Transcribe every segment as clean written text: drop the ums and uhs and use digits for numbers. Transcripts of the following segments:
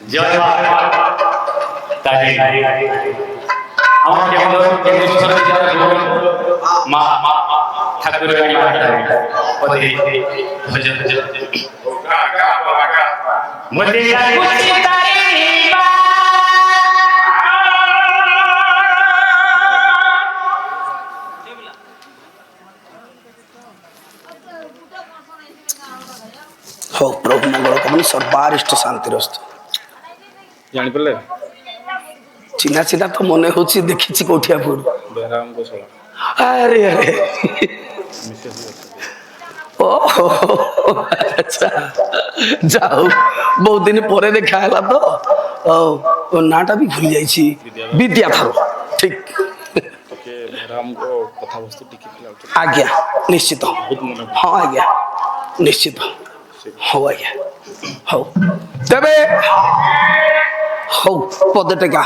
জয় মা তাই আমাকে মা ঠাকুরের हो प्रभु मंगल कमन सर्वारिष्ट शांति रस्तु जानी पड़ले चिना चिना तो मने होची देखिछि कोठिया पुर बेराम को सोला अरे अरे ओ अच्छा जाओ बहुत दिन परे देखा हला तो ओ नाटा भी भूल जाई छी विद्याधर ठीक ओके बेराम को कथा वस्तु टिके आज्ञा निश्चित हां आज्ञा निश्चित हो आज्ञा हो तबे हो पद टेका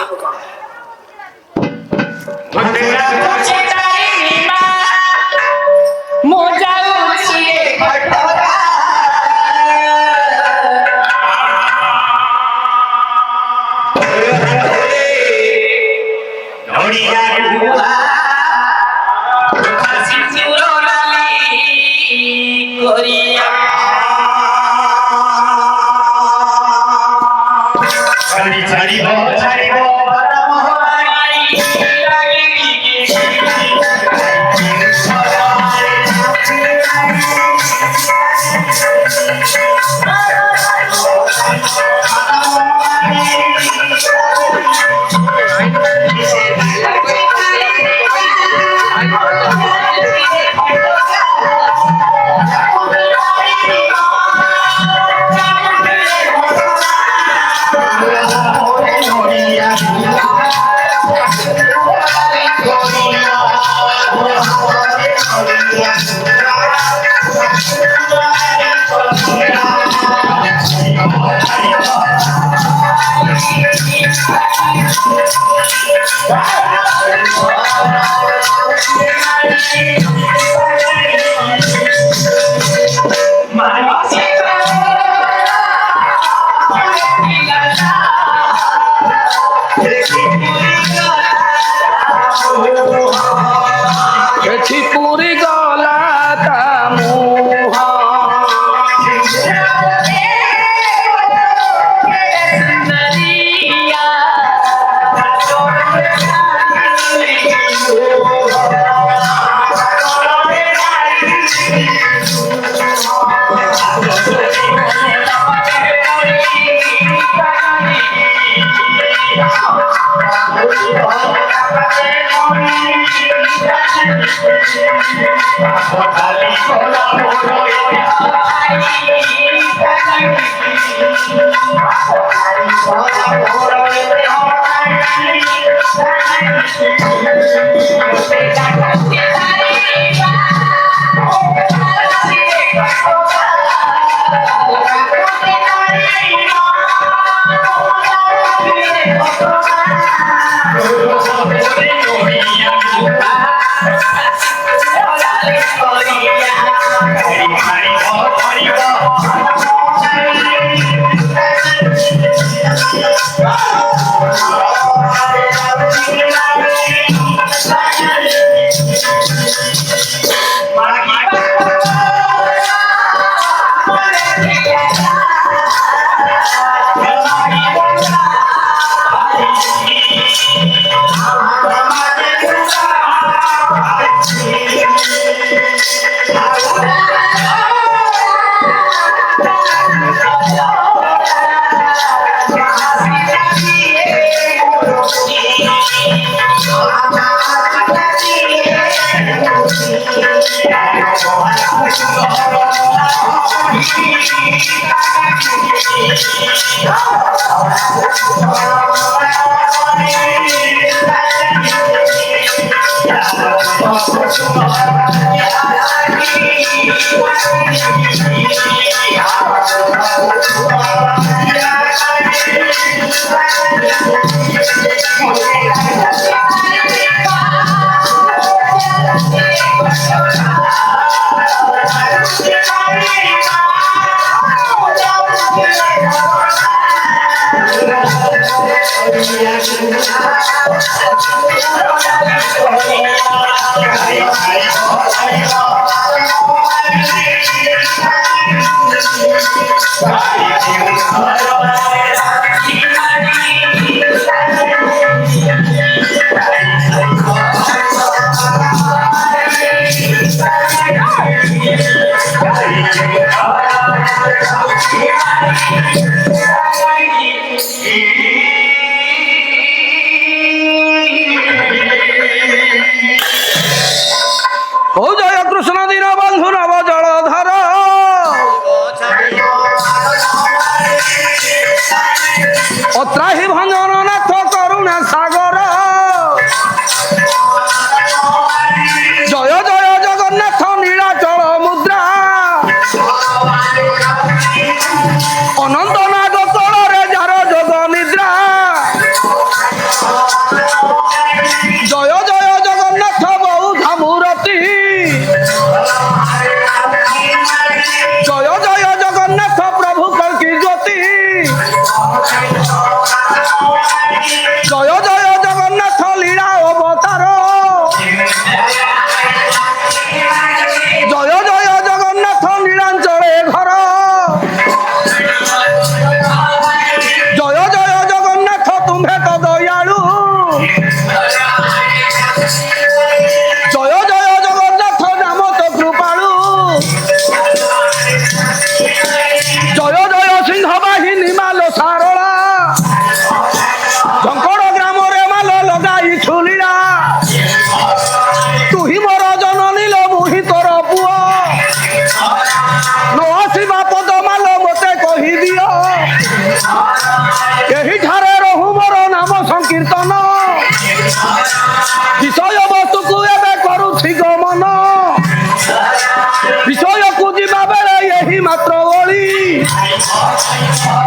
पूरी गला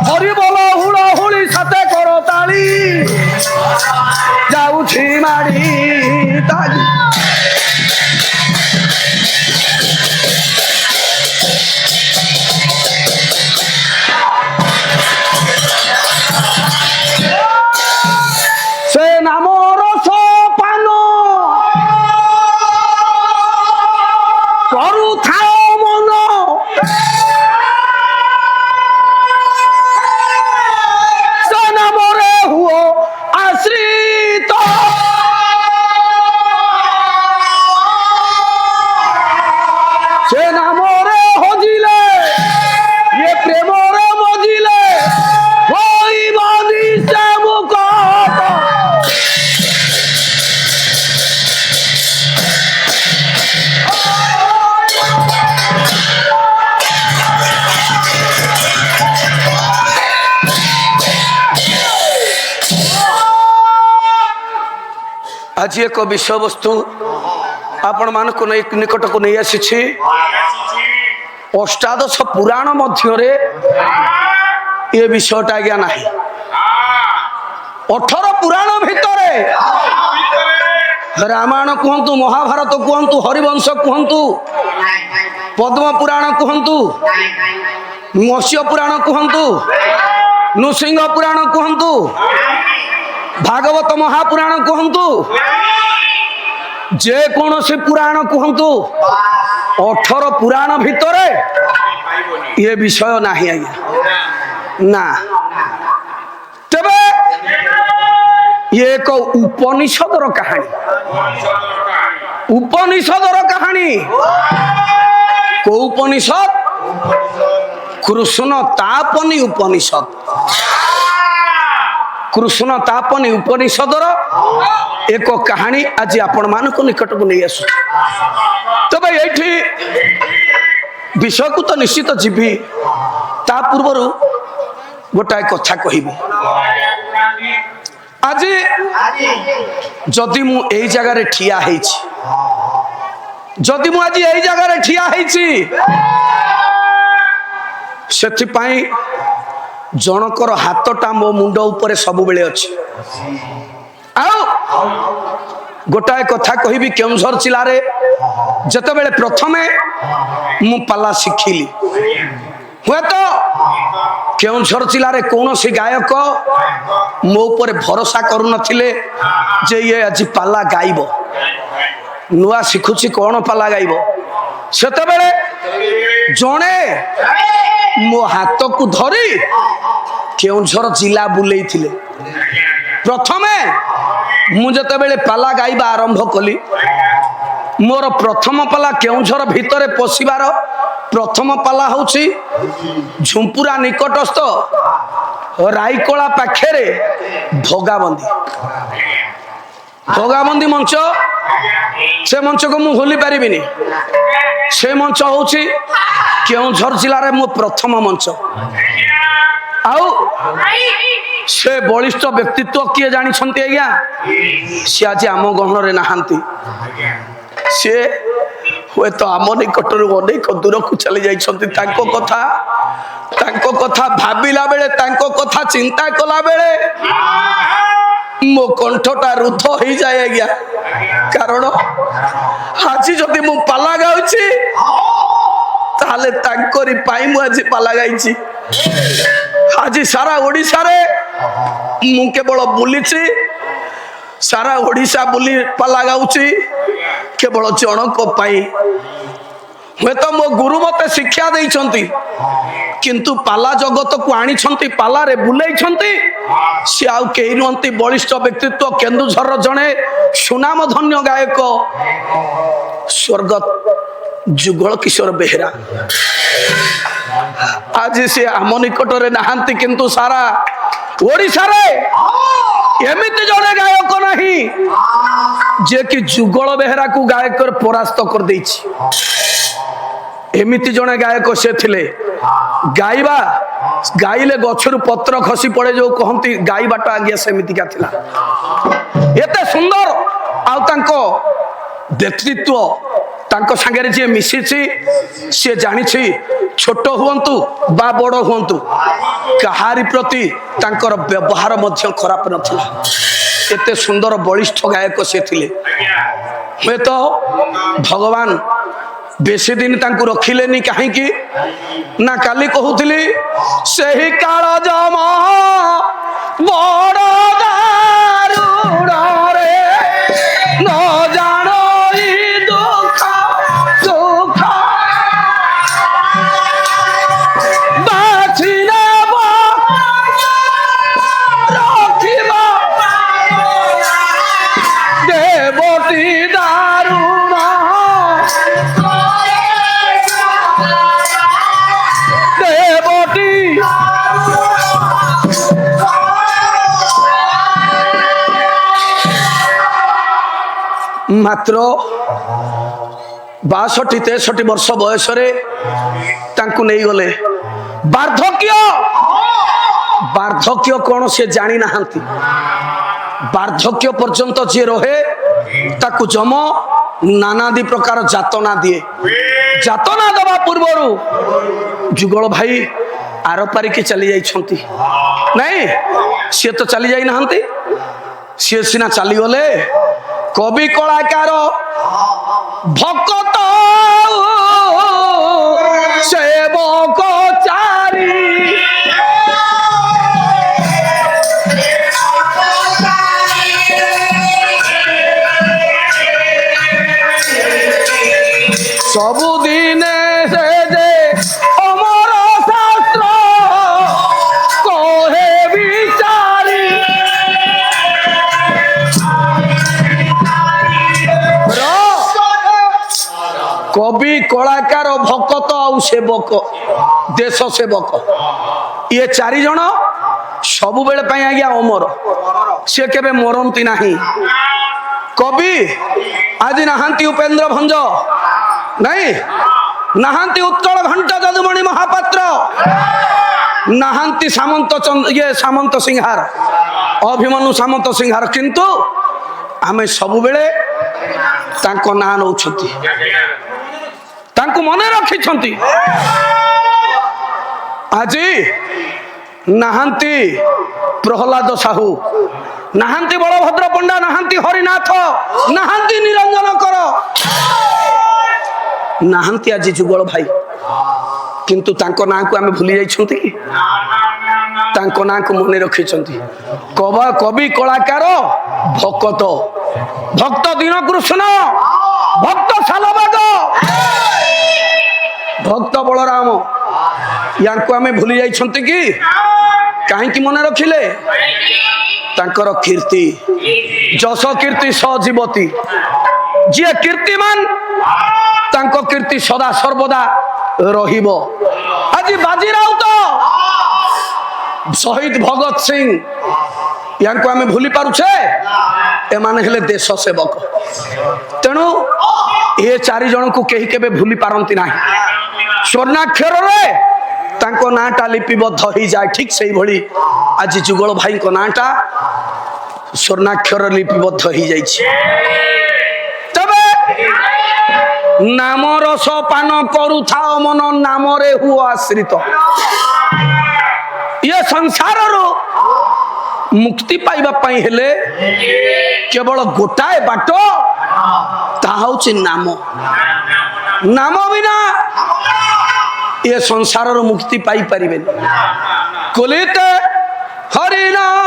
হরি বল হুড় হুড়ি সাথে করো তালি যাউছি মারি তালি সে নামর সোপান করুথাও মন সে নামরে হুও আশ্রিত সে নামরে হজিলে ইয়ে প্রেমরে মজিলে হইব দিশে মুকত आज एक विषय वस्तु आपण मान निकट को नहीं आसी अष्टादश पुराण मध्य ये विषयटा आज्ञा ना 18 पुराण भितर रामायण कहतु महाभारत कहतु हरिवंश कहतु पद्म पुराण कहतु मत्स्य पुराण कहतु नृसिंह पुराण कहतु भागवत महापुराण कहतु जे कौन से पुराण कहतु 18 पुराण भितर ये विषय नहीं आज्ञा ना तेबे ये एक उपनिषदर कहानी को उपनिषद कृष्ण तापनी उपनिषद कृष्ण तापनी उपनिषदर एक कहानी आज आपण मान को निकट को नहीं आसु तबे ये विषय को तो निश्चित जीवी ता पूर्व गोटाए कथा कहबी आज जदि मु एई जगह ठिया हेछि जदि मु आज एई जगह ठिया हेछि सेथि पई जनकर हाथटा मो मुंड उपरे सब बेले अछि गोटाए कथा कहबी केउझर जिला रे जते बेले प्रथमे मु पाला शिखिली हुए तो केउझर जिला रे कौनसी गायक मो ऊपर भरोसा करू नथिले जे ये आज पाला गाइबो नुआ शिखुची कौन पाला गाइबो सेते बेले जणे मो हाथ को धरी केउझर जिला बुलेई थिले प्रथमे मु जते बेले पाला गाइबा आरंभ कली मोर प्रथम पाला केउझर भितरे पशिबार प्रथम पाला होछि झुंपुरा निकटस्थ राईकला पाखेरे भोगाबंदी मंच से मंच को मु भूली पारिबिनी से मंच होछि केउझर जिला रे मो प्रथम मंच आउ से बलिष्ठ व्यक्तित्व किए जानी छंती आज्ञा से आज आम गहन रे नहांती से हुए तो आम निकट अनेक दूर को चली जाइछंती तांको कथा भाबिला बेले तांको कथा चिंता कला बेले मो कंठटा रुद्ध हो जाए आज्ञा कारण आज जदि मु पाला गाउछि ताले तांकोरी पाई मु आज पाला गाइछि आज सारा ओडिसा रे मु केवल बुलीछि सारा ओडिसा बुली पाला गाउछि केवल जनक पाई हुए तो मो गुरु मते शिक्षा देइछंती किंतु पाला जगत को आनी छंती पाला रे बुलेई छंती से आउ केही नंती बलिष्ठ व्यक्तित्व केन्दुझर जणे सुनाम धन्य गायक स्वर्गत जुगल किशोर बेहेरा आज से आम निकट रे नहांती किंतु सारा ओडिसा रे एमिति जणे गायक नहीं जे कि जुगल बेहेरा को गायक परास्त कर देछि एमिति जणे गायक से थिले गाइबा गाइले गछरु पत्र खसी पड़े जो कहंती गाइबाटा आज्ञा सेमिति का थिला एते सुंदर आ तांको व्यक्तित्व ତାଙ୍କ ସାଙ୍ଗରେ ଯିଏ ମିଶିଛି ସିଏ ଜାଣିଛି ଛୋଟ ହୁଅନ୍ତୁ ବା ବଡ଼ ହୁଅନ୍ତୁ କାହାରି ପ୍ରତି ତାଙ୍କର ବ୍ୟବହାର ମଧ୍ୟ ଖରାପ ନଥିଲା। ଏତେ ସୁନ୍ଦର ବଳିଷ୍ଠ ଗାୟକ ସେ ଥିଲେ। ହୁଏତ ଭଗବାନ ବେଶୀ ଦିନ ତାଙ୍କୁ ରଖିଲେନି କାହିଁକି ନା କାଲି କହୁଥିଲି ସେହି କାଳ ଜମ ବଡ଼ ଦାରୁଣରେ ନ ଜାଣଇ ଦୁଃଖ ସୁଖ ବାଛି ନେବ ରଖିବ ଦେବଟି ଦାରୁଣ ଦେବଟି ମାତ୍ର 62-63 ବର୍ଷ ବୟସରେ ତାଙ୍କୁ ନେଇଗଲେ। ବାର୍ଦ୍ଧକ୍ୟ କଣ ସେ ଜାଣି ନାହାନ୍ତି। ବାର୍ଦ୍ଧକ୍ୟ ପର୍ଯ୍ୟନ୍ତ ଯିଏ ରହେ ତାକୁ ଯମ ନାନାଦି ପ୍ରକାର ଯାତନା ଦିଏ। ଯାତନା ଦେବା ପୂର୍ବରୁ ଯୁଗଳ ଭାଇ ଆର ପାରିକି ଚାଲି ଯାଇଛନ୍ତି। ନାଇଁ ସିଏ ତ ଚାଲି ଯାଇନାହାନ୍ତି, ସିଏ ସିନା ଚାଲିଗଲେ କବି କଳାକାର ଭକତ ସେବକ ଚାରି ସବୁଦିନେ ସେ ଯେ ଅମର ଶାସ୍ତ୍ର କହେ ବିଚାରି କବି କଳାକାର ଭକତ ଆଉ ସେବକ ଦେଶ ସେବକ ଇଏ ଚାରିଜଣ ସବୁବେଳେ ପାଇଁ ଆଜ୍ଞା ଅମର, ସେ କେବେ ମରନ୍ତି ନାହିଁ। କବି ଆଜି ନାହାନ୍ତି ଉପେନ୍ଦ୍ର ଭଞ୍ଜ, ନାଇଁ ନାହାନ୍ତି ଉତ୍କଳ ଘଣ୍ଟ ଯଦୁମଣି ମହାପାତ୍ର, ନାହାନ୍ତି ସାମନ୍ତ ସିଂହାର ଅଭିମନ୍ୟୁ ସାମନ୍ତ ସିଂହାର, କିନ୍ତୁ ଆମେ ସବୁବେଳେ ତାଙ୍କ ନାଁ ନଉଛନ୍ତି, ତାଙ୍କୁ ମନେ ରଖିଛନ୍ତି। ଆଜି ନାହାନ୍ତି ପ୍ରହ୍ଲାଦ ସାହୁ, ନାହାନ୍ତି ବଳଭଦ୍ର ପଣ୍ଡା, ନାହାନ୍ତି ହରିନାଥ, ନାହାନ୍ତି ନିରଞ୍ଜନ କର, ନାହାନ୍ତି ଆଜି ଯୁଗଳ ଭାଇ, କିନ୍ତୁ ତାଙ୍କ ନାଁକୁ ଆମେ ଭୁଲି ଯାଇଛନ୍ତି କି? ତାଙ୍କ ନାଁକୁ ମନେ ରଖିଛନ୍ତି। କବି କଳାକାର ଭକତ, ଭକ୍ତ ଦୀନକୃଷ୍ଣ, ଭକ୍ତ ଶାଲବାଗ, ଭକ୍ତ ବଳରାମ, ୟାଙ୍କୁ ଆମେ ଭୁଲି ଯାଇଛନ୍ତି କି? କାହିଁକି ମନେ ରଖିଲେ? ତାଙ୍କର କୀର୍ତ୍ତି ଯଶ କୀର୍ତ୍ତି ସଜୀବତୀ, ଯିଏ କୀର୍ତ୍ତିମାନ ତାଙ୍କ କୀର୍ତ୍ତି ସଦା ସର୍ବଦା ରହିବ। ଆଜି ବାଜି ରାଉତ, ଶହୀଦ ଭଗତ ସିଂ, ୟାଙ୍କୁ ଆମେ ଭୁଲି ପାରୁଛେ? ଏମାନେ ହେଲେ ଦେଶ ସେବକ। ତେଣୁ ଏ ଚାରି ଜଣଙ୍କୁ କେହି କେବେ ଭୁଲି ପାରନ୍ତି ନାହିଁ। ସ୍ୱର୍ଣ୍ଣାକ୍ଷରରେ ତାଙ୍କ ନାଁଟା ଲିପିବଦ୍ଧ ହେଇଯାଏ। ଠିକ ସେଇଭଳି ଆଜି ଯୁଗଳ ଭାଇଙ୍କ ନାଁଟା ସ୍ୱର୍ଣ୍ଣାକ୍ଷର ଲିପିବଦ୍ଧ ହେଇଯାଇଛି। ତେବେ ନାମ ରସ ପାନ କରୁଥାଅ ମନ, ନାମରେ ହୁଅ ଆଶ୍ରିତ। ଇଏ ସଂସାରରୁ ମୁକ୍ତି ପାଇବା ପାଇଁ ହେଲେ କେବଳ ଗୋଟାଏ ବାଟ, ତାହା ହଉଛି ନାମ। ନାମ ବିନା ଏ ସଂସାରରୁ ମୁକ୍ତି ପାଇପାରିବେନି। କୁଲିତ ହରିନାମ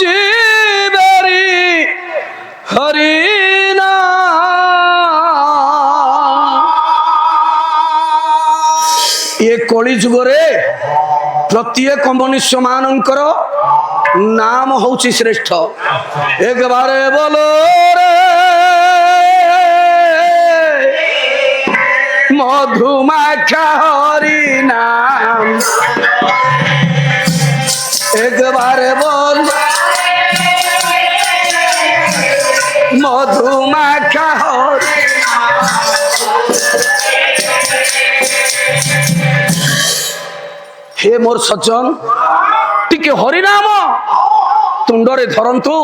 ଜୀବରି ହରିନାମ। ଏ କଳି ଯୁଗରେ ପ୍ରତ୍ୟେକ ମନୁଷ୍ୟ ମାନଙ୍କର ନାମ ହଉଛି ଶ୍ରେଷ୍ଠ। ଏକବାରେ ବୋଲୋ ରେ मधुमाखा हरि नाम, एक बार बोल मधुमाखा हरि। हे मोर सज्जन, टिके हरिनाम तुंडरे धरंतु,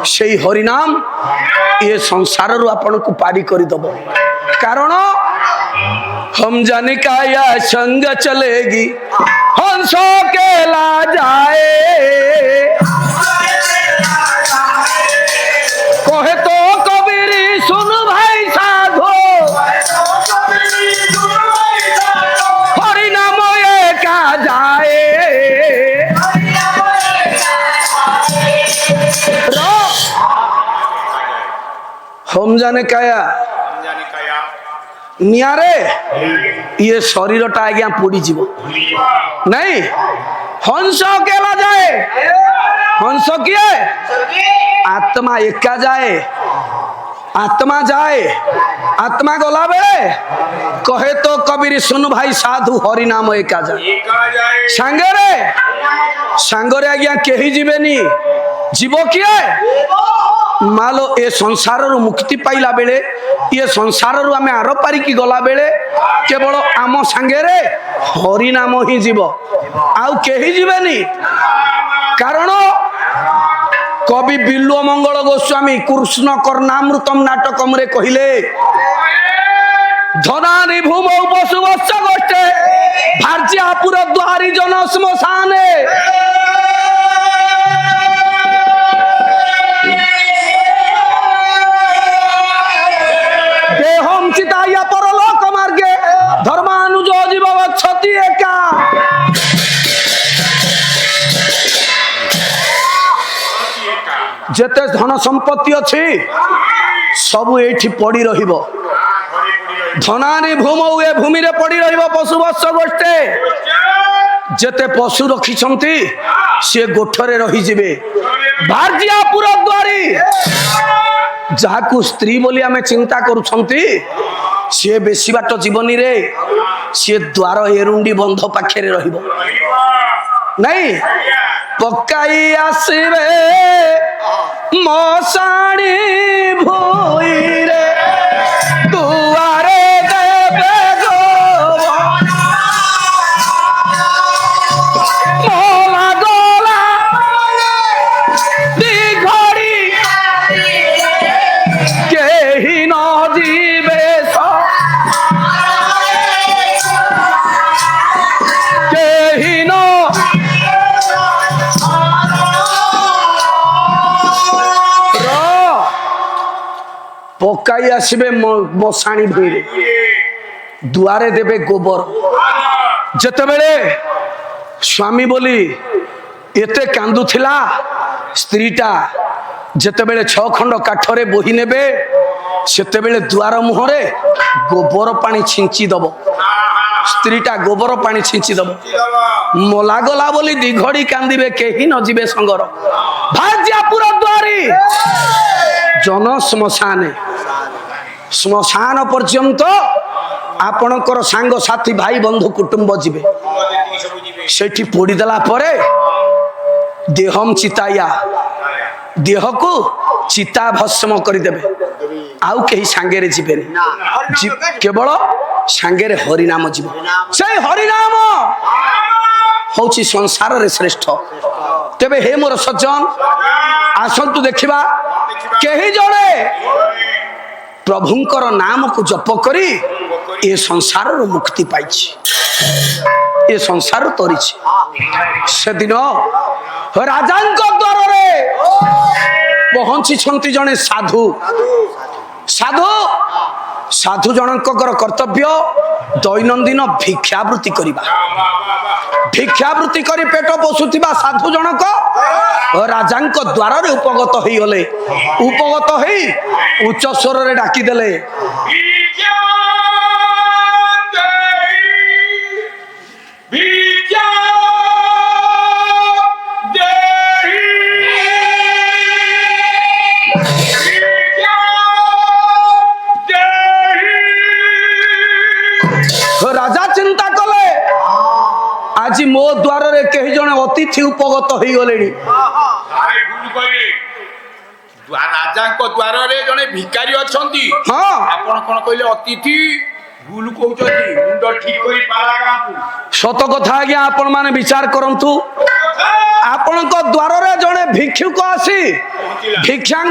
सेई हरिनाम ये संसार रु आपन को पारी करी दबो कारण हम जाने का या संग चलेगी हंसों के ला जाए कहे तो कबीरी सुन भाई साधो हरि नाम ये का जाए हम जाने काया नियारे ये शरीर टा आज्ञा पोड़ी जीव नहीं हंस केला जाए हंस किए आत्मा एका जाए आत्मा जाए आत्मा गला बेले कहे तो कबीर सुन भाई साधु हरि नाम एका जाए सांगरे सांगरे आज्ञा केही जीवेनी जीव किए मालो ए संसार रु मुक्ति पाइला बेले ये संसार रु आमे आरो पारी की गला बेले केवल आम सांगेरे हरि नाम ही जीव आउ केही जीवेनी कारण कवि बिल्व मंगल गोस्वामी कृष्ण कर्णामृतम नाटकम रे कहिले धनानि भूमौ पशु वत्स गोष्ठे भार्यापुर द्वारी जन श्मशाने देहम चिताया परलोक मार्गे धर्मानुज जीव गच्छति एका जेते धन संपत्ति अछि सब एठी पड़ी रहिबो धनानि भूमौ ए भूमि रे पड़ी रहिबो पशु वत्स गोष्ठे जेते पशु रखिछंती से गोठरे रहि जिवे भार्यापुर द्वारी जहाकू स्त्री बोली आमे चिंता करूछंती से बेसी बाट जीवनी रे से द्वार एरुंडी बंध पाखे रहिबो नहीं पक्काई आसीबे मसाणी भोई रे दुआरे देबे गो मोला गोला दिघड़ी केही न जीवे केही न पकाई आसबे मशाणी भूरे दुआरे देबे गोबर जते बेले स्वामी बोली एते कांदुथिला स्त्रीटा जते बेले 6 खंड काठरे बोही नेबे सेते बेले दुआर मुहरे गोबर पानी छिंची दबो स्त्रीटा गोबर पानी छिंची दबो मोला गला बोली दिघड़ी कांदिबे केही न जीवे संगर भाज्यापुर द्वारी जन श्मशाने श्मशान पर्यंत आपणकर सांग साथी भाई बंधु कुटुंब जीवे सेठी पोड़ी देला परे देहम चिताया देह को चिता भस्म कर देबे आउ केही सांगेरे जीवे केवल सांगेरे हरि नाम जीव से हरि नाम होची संसार रे श्रेष्ठ तेबे हे मोर सज्जन आसंतु देखिबा केही जणे प्रभुंकर नाम को जप करी ये संसार रो मुक्ति पाइछि ये संसार तरिछि से दिन राजांक द्वार रे पहुंची छंती जणे साधु साधु साधु जनकर कर्तव्य दैनंदिन भिक्षावृत्ति करिबा भिक्षावृत्ति करी पेट पोषुथिबा साधु जनक राजांक द्वार रे उपगत होई गले उपगत होई उच्च स्वर रे डाकी देले राजा चिंता कले आज मो द्वार रे केही जने अतिथि उपगत होई गलेनी राजा को द्वार रे जने भिखारी अछंती हां आपण कोन कहले अतिथि भूल कहउछंती मुंड ठीक करी पाला गांकु सत कथा आज्ञा आपण माने विचार करंतु ଆପଣଙ୍କ ଦ୍ୱାରରେ ଜଣେ ଭିକ୍ଷୁକ ଆସି ଭିକ୍ଷାଂ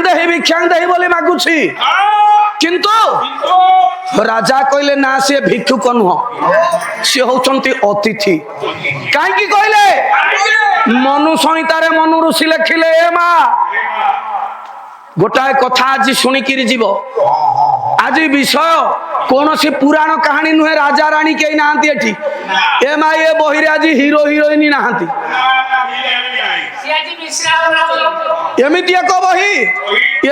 ଦେହି ବୋଲି ମାଗୁଛି, କିନ୍ତୁ ରାଜା କହିଲେ ନା ସିଏ ଭିକ୍ଷୁକ ନୁହଁ, ସିଏ ହଉଛନ୍ତି ଅତିଥି। କାହିଁକି କହିଲେ? ମନୁ ସଂହିତାରେ ମନୁ ଋଷି ଲେଖିଲେ, ଏ ମା ଗୋଟାଏ କଥା ଆଜି ଶୁଣିକିରି ଯିବ। ଆଜି ବିଷୟ କୌଣସି ପୁରାଣ କାହାଣୀ ନୁହେଁ, ରାଜା ରାଣୀ କେହି ନାହାନ୍ତି ଏଠି। ଏ ମା ଏ ବହିରେ ଆଜି ହିରୋ ହିରୋଇନ ନାହାନ୍ତି। ଏମିତି ଏକ ବହି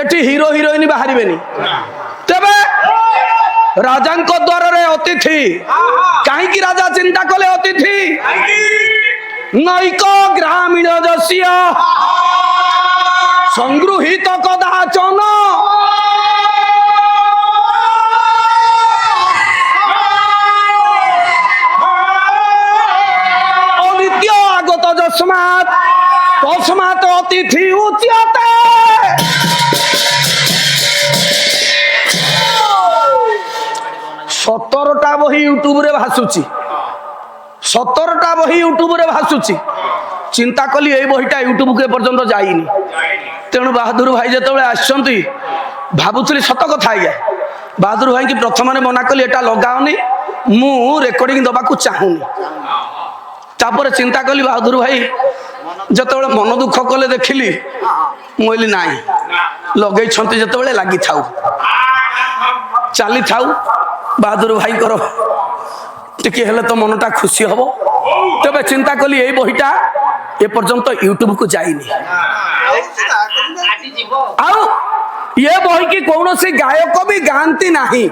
ଏଠି ହିରୋ ହିରୋଇନ ବାହାରିବେନି। ତେବେ ରାଜାଙ୍କ ଦ୍ୱାରରେ ଅତିଥି, କାହିଁକି ରାଜା ଚିନ୍ତା କଲେ ଅତିଥି? ନୈକ ଗ୍ରାମୀଣ ଯସ୍ୟ ସଂଗୃହୀତ କଦାଚନ অনিত্য আগত যস্মাৎ তস্মাৎ অতিথি উচ্যতে। 17টা বহি ୟୁଟ୍ୟୁବରେ ଭାସୁଛି, 17ଟା ବହି ୟୁଟ୍ୟୁବରେ ଭାସୁଛି। ଚିନ୍ତା କଲି ଏଇ ବହିଟା ୟୁଟ୍ୟୁବକୁ ଏପର୍ଯ୍ୟନ୍ତ ଯାଇନି। ତେଣୁ ବାହାଦୁର ଭାଇ ଯେତେବେଳେ ଆସିଛନ୍ତି, ଭାବୁଥିଲି ସତ କଥା ଆଜ୍ଞା, ବାହାଦୁର ଭାଇକି ପ୍ରଥମରେ ମନା କଲି ଏଟା ଲଗାଉନି, ମୁଁ ରେକର୍ଡିଂ ଦେବାକୁ ଚାହୁଁନି। ତାପରେ ଚିନ୍ତା କଲି ବାହାଦୁର ଭାଇ ଯେତେବେଳେ ମନ ଦୁଃଖ କଲେ ଦେଖିଲି, ମୁଁ କହିଲି ନାଇଁ, ଲଗେଇଛନ୍ତି ଯେତେବେଳେ ଲାଗିଥାଉ, ଚାଲିଥାଉ। ବାହାଦୁର ଭାଇଙ୍କର ଟିକେ ହେଲେ ତ ମନଟା ଖୁସି ହବ। ତେବେ ଚିନ୍ତା କଲି ଏଇ ବହିଟା ଏପର୍ଯ୍ୟନ୍ତ ୟୁଟ୍ୟୁବକୁ ଯାଇନି। ଆଉ ଏ ବହିକି କୌଣସି ଗାୟକ ବି ଗାଆନ୍ତି ନାହିଁ।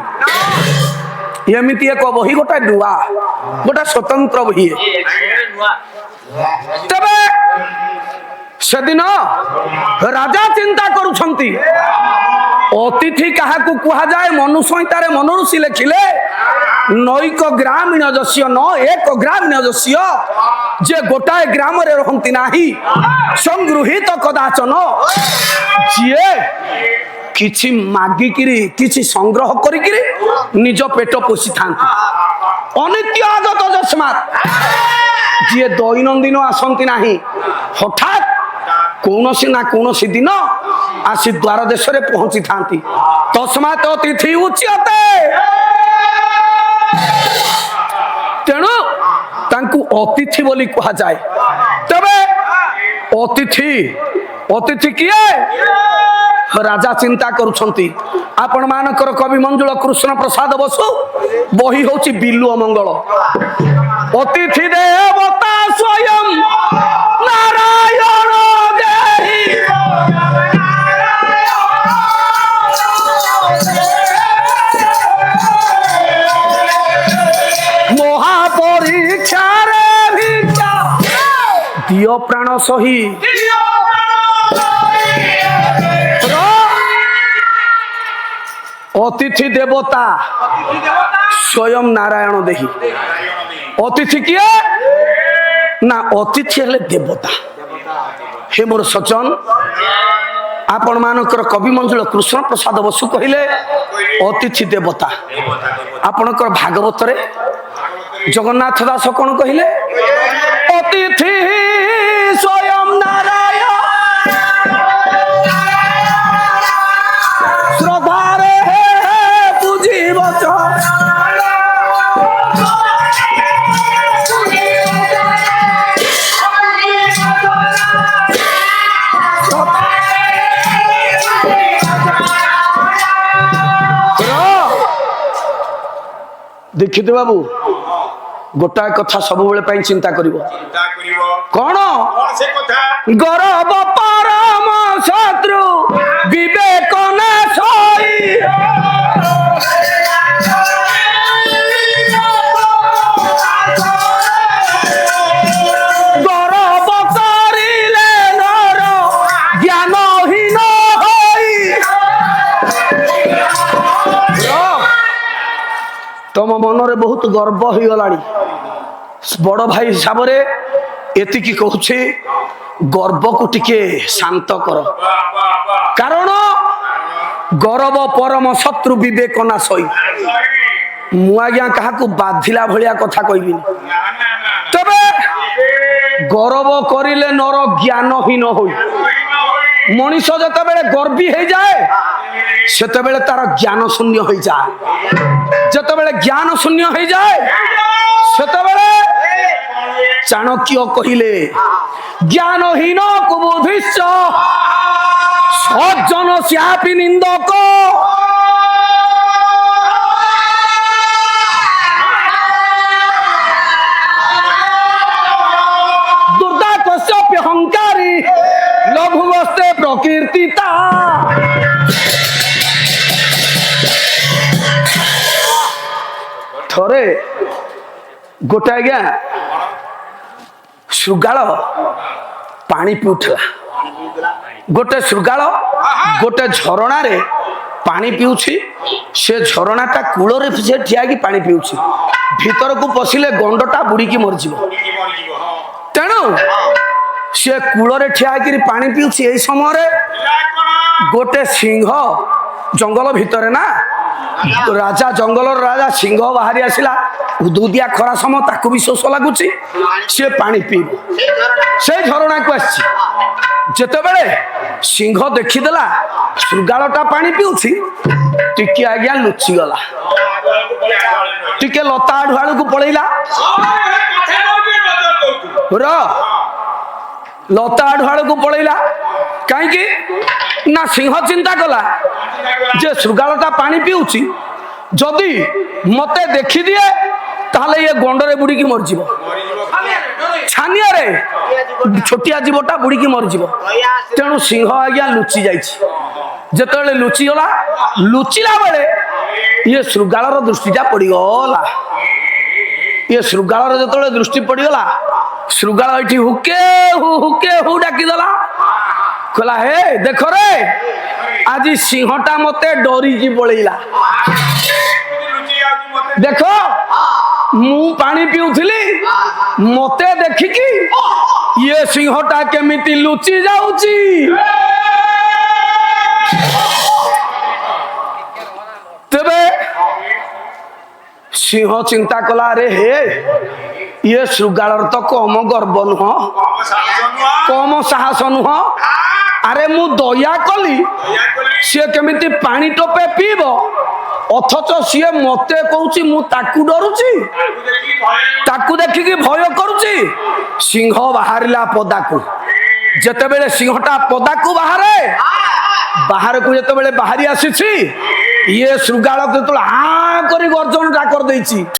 ଏମିତି ଏକ ବହି, ଗୋଟେ ନୂଆ, ଗୋଟେ ସ୍ୱତନ୍ତ୍ର ବହି। ତେବେ ସେଦିନ ରାଜା ଚିନ୍ତା କରୁଛନ୍ତି ଅତିଥି କାହାକୁ କୁହାଯାଏ? ମନୁ ସଂହିତାରେ ମନୁ ଋଷି ଲେଖିଲେ, ନୈକ ଗ୍ରାମୀଣ ଯସ୍ୟ ନ ଏକ ଗ୍ରାମୀଣ ଯସ୍ୟ, ଯେ ଗୋଟାଏ ଗ୍ରାମରେ ରହନ୍ତି ନାହିଁ, ସଂଗୃହୀତ କଦାଚନ, ଯିଏ କିଛି ମାଗିକିରି କିଛି ସଂଗ୍ରହ କରିକିରି ନିଜ ପେଟ ପୋଷିଥାନ୍ତି। ଅନିତ୍ୟ আগত ଯସ୍ମାତ୍, ଯିଏ ଦୈନନ୍ଦିନ ଆସନ୍ତି ନାହିଁ, ହଠାତ୍ କୌଣସି ନା କୌଣସି ଦିନ ଆସି ଦ୍ୱାର ଦେଶରେ ପହଞ୍ଚିଥାନ୍ତି। ତସ୍ମାତ୍ ଅତିଥି ଉଚ୍ୟତେ, ତେଣୁ ତାଙ୍କୁ ଅତିଥି ବୋଲି କୁହାଯାଏ। ତେବେ ଅତିଥି କିଏ? ରାଜା ଚିନ୍ତା କରୁଛନ୍ତି। ଆପଣ ମାନଙ୍କର କବି ମଞ୍ଜୁଳ କୃଷ୍ଣ ପ୍ରସାଦ ବସୁ ବହି ହଉଛି ବିଲୁଅ ମଙ୍ଗଳ। ଅତିଥି ଦେବତା ସ୍ୱୟଂ ନାରାୟଣ ଦେହି, ମହାପରୀକ୍ଷାରେ ଭିକ୍ଷା ଦିଅ ପ୍ରାଣ ସହି। অতিথি দেবতা স্বয়ং নারায়ণ দেহি। অতিথি কিଏ? না অতিথি হেলে দেবতা। হে মোর সজ্জন, আপন মানଙ୍କର কবি মঞ্জুଳ কৃষ্ণ প্রসাদ বসু কহিলে অতিথি দেবতা। ଆପଣଙ୍କର ଭାଗବତରେ জগন্নাথ দাস কোন কহিলে? অতিথি স্বয়ং নারায়ণ শ্রদ্ধারে বুঝিব। দীক্ষিত বাবু গোটাଏ କଥା ସବୁବେଳେ ପାଇଁ ଚିନ୍ତା କରିବ। କଣ? ଗରବ ପରମ ଶତ୍ରୁ ବିବେକ ନାଶଇ, ଗରବ କରିଲେ ନର ଜ୍ଞାନହୀନ ହୋଇ। ତମ ମନରେ ବହୁତ ଗର୍ବ ହେଇଗଲାଣି। ବଡ଼ ଭାଇ ହିସାବରେ ଏତିକି କହୁଛି, ଗର୍ବକୁ ଟିକେ ଶାନ୍ତ କର। କାରଣ ଗରବ ପରମ ଶତ୍ରୁ ବିବେକ ନାଶଇ। ମୁଁ ଆଜ୍ଞା କାହାକୁ ବାଧିଲା ଭଳିଆ କଥା କହିବିନି। ତେବେ ଗର୍ବ କରିଲେ ନର ଜ୍ଞାନହୀନ ହୋଇ। ମଣିଷ ଯେତେବେଳେ ଗର୍ବୀ ହେଇଯାଏ ସେତେବେଳେ ତାର ଜ୍ଞାନ ଶୂନ୍ୟ ହେଇଯାଏ। ଯେତେବେଳେ ଜ୍ଞାନ ଶୂନ୍ୟ ହେଇଯାଏ ସେତେବେଳେ ଚାଣକ୍ୟ କହିଲେ ଜ୍ଞାନହୀନ କୁବୁଦ୍ଧିଶ୍ଚ ସଜ୍ଜନ ସ୍ୟାପି ନିନ୍ଦକ। অহংকারী লঘুবস্তে প্রকীর্তিতা। থরে গোটে আজ্ঞা ଶୃଗାଳ ପାଣି ପିଉଥିଲା। ଗୋଟେ ଶୃଗାଳ ଗୋଟେ ଝରଣାରେ ପାଣି ପିଉଛି। ସେ ଝରଣାଟା କୂଳରେ ସେ ଠିଆ ହେଇକି ପାଣି ପିଉଛି। ଭିତରକୁ ପଶିଲେ ଗଣ୍ଡଟା ବୁଡ଼ିକି ମରିଯିବ। ତେଣୁ ସେ କୂଳରେ ଠିଆ ହେଇକି ପାଣି ପିଉଛି। ଏଇ ସମୟରେ ଗୋଟେ ସିଂହ ଜଙ୍ଗଲ ଭିତରେ ନା, ରାଜା ଜଙ୍ଗଲର ରାଜା ସିଂହ ବାହାରି ଆସିଲା। ଉଦୁଦିଆ ଖରା ସମୟ, ତାକୁ ବି ଶୋଷ ଲାଗୁଛି। ସେ ପାଣି ପିଇବ, ସେ ଝରଣାକୁ ଆସିଛି। ଯେତେବେଳେ ସିଂହ ଦେଖିଦେଲା ଶୃଗାଳଟା ପାଣି ପିଉଛି, ଟିକେ ଆଜ୍ଞା ଲୁଚିଗଲା, ଟିକେ ଲତା ଆଡୁଆଳକୁ ପଳେଇଲା। ଲତା ଆଡୁଆଳକୁ ପଳେଇଲା। କାହିଁକି ନା ସିଂହ ଚିନ୍ତା କଲା ଯେ ଶୃଗାଳଟା ପାଣି ପିଉଛି, ଯଦି ମତେ ଦେଖିଦିଏ ତାହେଲେ ଇଏ ଗଣ୍ଡରେ ବୁଡ଼ିକି ମରିଯିବ। ଛାନିଆରେ ଛୋଟିଆ ଜୀବଟା ବୁଡ଼ିକି ମରିଯିବ। ତେଣୁ ସିଂହ ଆଜ୍ଞା ଲୁଚି ଯାଇଛି। ଯେତେବେଳେ ଲୁଚିଗଲା, ଲୁଚିଲା ବେଳେ ଇଏ ଶୃଗାଳର ଦୃଷ୍ଟିଟା ପଡ଼ିଗଲା। ଇଏ ଶୃଗାଳର ଯେତେବେଳେ ଦୃଷ୍ଟି ପଡ଼ିଗଲା, ଶୃଗାଳ ଏଠି ହୁକେ ହୁ ଡାକିଦେଲା। କହିଲା ହେ ଦେଖ ରେ, ଆଜି ସିଂହଟା ମତେ ଡରିକି ପଳେଇଲା। ଦେଖ ମୁଁ ପାଣି ପିଉଥିଲି, ମତେ ଦେଖିକି ଇଏ ସିଂହଟା କେମିତି ଲୁଚି ଯାଉଛି। ତେବେ ସିଂହ ଚିନ୍ତା କଲା ରେ ହେ, ଇଏ ଶୃଗାଳର ତ କମ ଗର୍ବ ନୁହଁ, କମ ସାହସ ନୁହଁ। ଆରେ ମୁଁ ଦୟା କଲି, ସିଏ କେମିତି ପାଣି ଟୋପେ ପିଇବ, ଅଥଚ ସିଏ ମତେ କହୁଛି ମୁଁ ତାକୁ ଡରୁଛି, ତାକୁ ଦେଖିକି ଭୟ କରୁଛି। ସିଂହ ବାହାରିଲା ପଦାକୁ। ଯେତେବେଳେ ସିଂହଟା ପଦାକୁ ବାହାରେ, ବାହାରକୁ ଯେତେବେଳେ ବାହାରି ଆସିଛି, ଇଏ ଶୃଗାଳ ଯେତେବେଳେ ହାଁ କରି ଗର୍ଜନଟା କରିଦେଇଛି।